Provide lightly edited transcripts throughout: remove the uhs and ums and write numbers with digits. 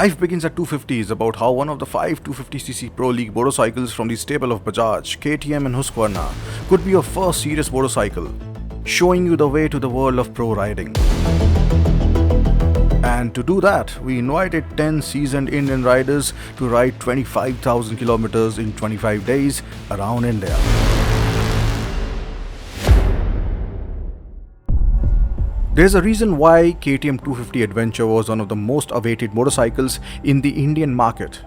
Life Begins at 250 is about how one of the 5 250cc Pro League motorcycles from the stable of Bajaj, KTM and Husqvarna could be your first serious motorcycle, showing you the way to the world of pro riding. And to do that, we invited 10 seasoned Indian riders to ride 25,000 kilometers in 25 days around India. There's a reason why KTM 250 Adventure was one of the most awaited motorcycles in the Indian market.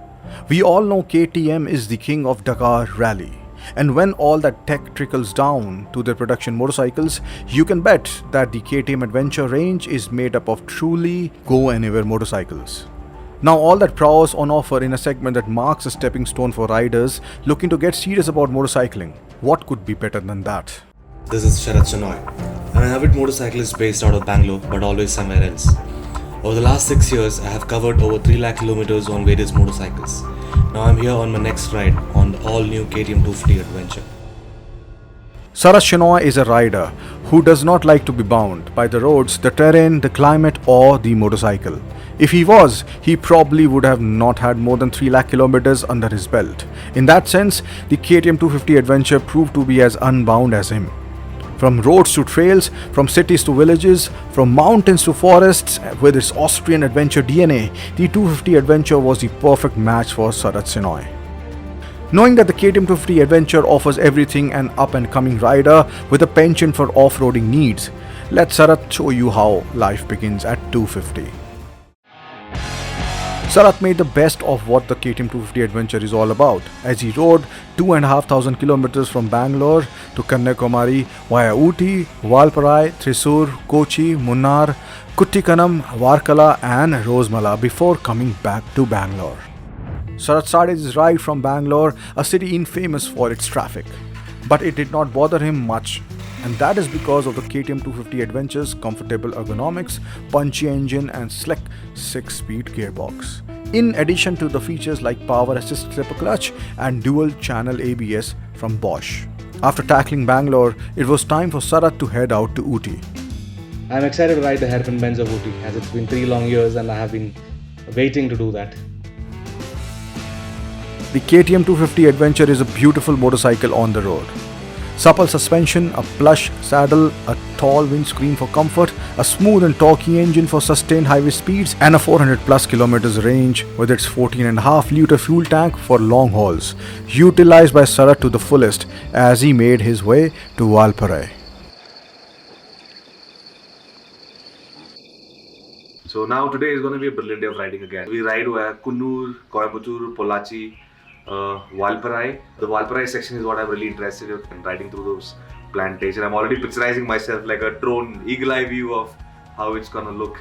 We all know KTM is the king of Dakar Rally. And when all that tech trickles down to their production motorcycles, you can bet that the KTM Adventure range is made up of truly go-anywhere motorcycles. Now all that prowess on offer in a segment that marks a stepping stone for riders looking to get serious about motorcycling. What could be better than that? This is Sarath Shenoy. I'm an avid motorcyclist based out of Bangalore, but always somewhere else. Over the last 6 years, I have covered over 3 lakh kilometers on various motorcycles. Now I'm here on my next ride on the all-new KTM 250 Adventure. Sarath Shenoy is a rider who does not like to be bound by the roads, the terrain, the climate or the motorcycle. If he was, he probably would have not had more than 3 lakh kilometers under his belt. In that sense, the KTM 250 Adventure proved to be as unbound as him. From roads to trails, from cities to villages, from mountains to forests, with its Austrian adventure DNA, the 250 Adventure was the perfect match for Sarath Shenoy. Knowing that the KTM 250 Adventure offers everything an up-and-coming rider with a penchant for off-roading needs, let Sarath show you how life begins at 250. Sarath made the best of what the KTM 250 Adventure is all about, as he rode 2,500 kilometers from Bangalore to Kanyakumari via Ooty, Valparai, Thrissur, Kochi, Munnar, Kuttikanam, Varkala and Rosemala before coming back to Bangalore. Sarath started his ride from Bangalore, a city infamous for its traffic. But it did not bother him much, and that is because of the KTM 250 Adventure's comfortable ergonomics, punchy engine and slick 6-speed gearbox. In addition to the features like power assist slipper clutch and dual channel ABS from Bosch. After tackling Bangalore, it was time for Sarath to head out to Ooty. I'm excited to ride the hairpin bends of Ooty, as it's been 3 long years and I have been waiting to do that. The KTM 250 Adventure is a beautiful motorcycle on the road. Supple suspension, a plush saddle, a tall windscreen for comfort, a smooth and torquey engine for sustained highway speeds, and a 400 plus kilometers range with its 14.5 litre fuel tank for long hauls, utilized by Sarath to the fullest as he made his way to Valparai. So now today is going to be a brilliant day of riding again. We ride via Kunnur, Coimbatore, Pollachi, Valparai. The Valparai section is what I'm really interested in, riding through those plantations. I'm already picturizing myself like a drone, eagle eye view of how it's gonna look.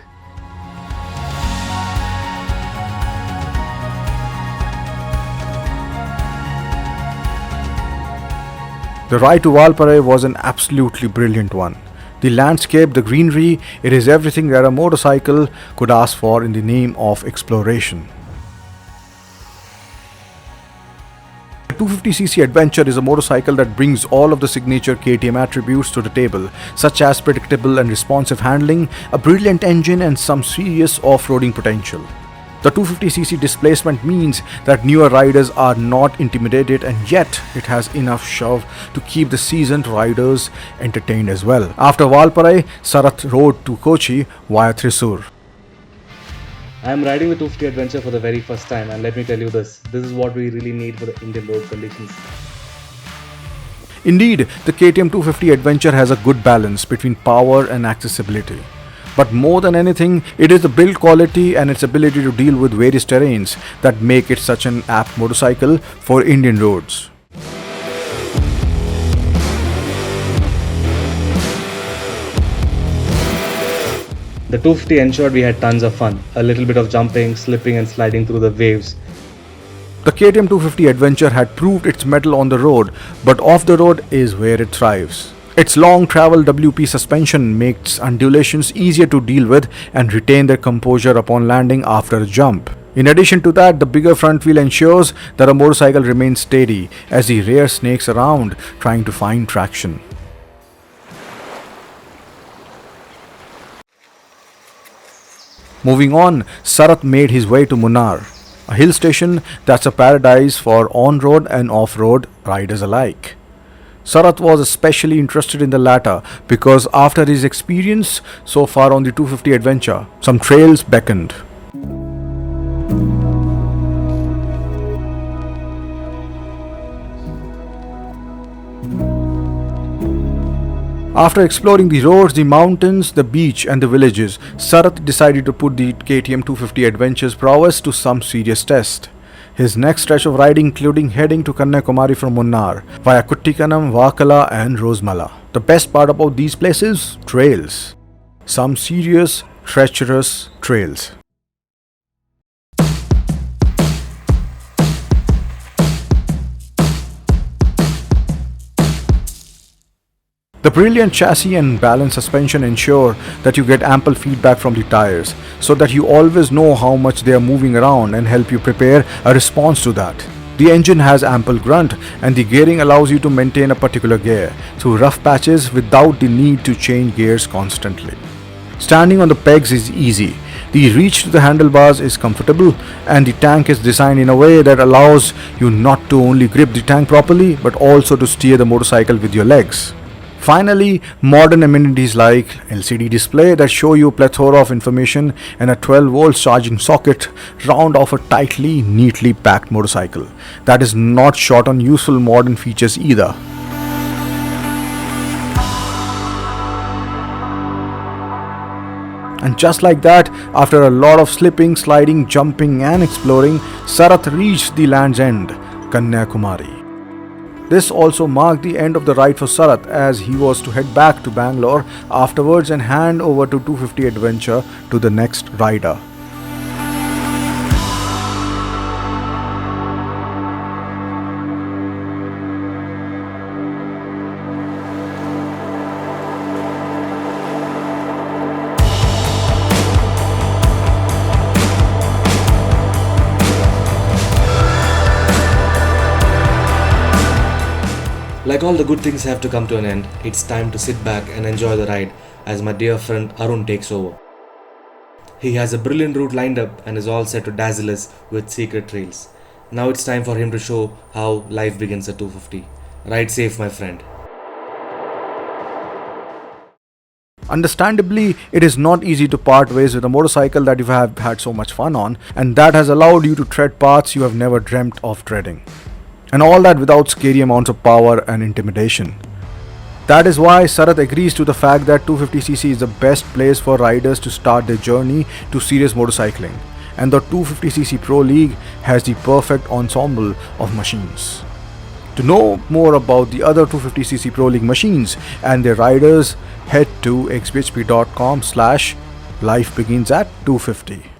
The ride to Valparai was an absolutely brilliant one. The landscape, the greenery, it is everything that a motorcycle could ask for in the name of exploration. The 250cc Adventure is a motorcycle that brings all of the signature KTM attributes to the table, such as predictable and responsive handling, a brilliant engine and some serious off-roading potential. The 250cc displacement means that newer riders are not intimidated, and yet it has enough shove to keep the seasoned riders entertained as well. After Valparai, Sarath rode to Kochi via Thrissur. I am riding the 250 Adventure for the very first time, and let me tell you this is what we really need for the Indian road conditions. Indeed, the KTM 250 Adventure has a good balance between power and accessibility. But more than anything, it is the build quality and its ability to deal with various terrains that make it such an apt motorcycle for Indian roads. The 250 ensured we had tons of fun, a little bit of jumping, slipping and sliding through the waves. The KTM 250 Adventure had proved its mettle on the road, but off the road is where it thrives. Its long travel WP suspension makes undulations easier to deal with and retain their composure upon landing after a jump. In addition to that, the bigger front wheel ensures that a motorcycle remains steady as the rear snakes around trying to find traction. Moving on, Sarath made his way to Munnar, a hill station that's a paradise for on-road and off-road riders alike. Sarath was especially interested in the latter because after his experience so far on the 250 adventure, some trails beckoned. After exploring the roads, the mountains, the beach and the villages, Sarath decided to put the KTM 250 Adventure's prowess to some serious test. His next stretch of riding including heading to Kanyakumari from Munnar, via Kuttikanam, Vakala and Rosemala. The best part about these places? Trails. Some serious, treacherous trails. The brilliant chassis and balanced suspension ensure that you get ample feedback from the tires, so that you always know how much they are moving around and help you prepare a response to that. The engine has ample grunt and the gearing allows you to maintain a particular gear through rough patches without the need to change gears constantly. Standing on the pegs is easy. The reach to the handlebars is comfortable and the tank is designed in a way that allows you not to only grip the tank properly but also to steer the motorcycle with your legs. Finally, modern amenities like LCD display that show you a plethora of information and a 12-volt charging socket round off a tightly, neatly packed motorcycle that is not short on useful modern features either. And just like that, after a lot of slipping, sliding, jumping and exploring, Sarath reached the land's end, Kanyakumari. This also marked the end of the ride for Sarath as he was to head back to Bangalore afterwards and hand over to 250 Adventure to the next rider. Like all the good things have to come to an end, it's time to sit back and enjoy the ride as my dear friend Arun takes over. He has a brilliant route lined up and is all set to dazzle us with secret trails. Now it's time for him to show how life begins at 250. Ride safe, my friend. Understandably, it is not easy to part ways with a motorcycle that you have had so much fun on and that has allowed you to tread paths you have never dreamt of treading. And all that without scary amounts of power and intimidation. That is why Sarath agrees to the fact that 250cc is the best place for riders to start their journey to serious motorcycling, and the 250cc Pro League has the perfect ensemble of machines. To know more about the other 250cc Pro League machines and their riders, head to xBhp.com/lifebegins@250.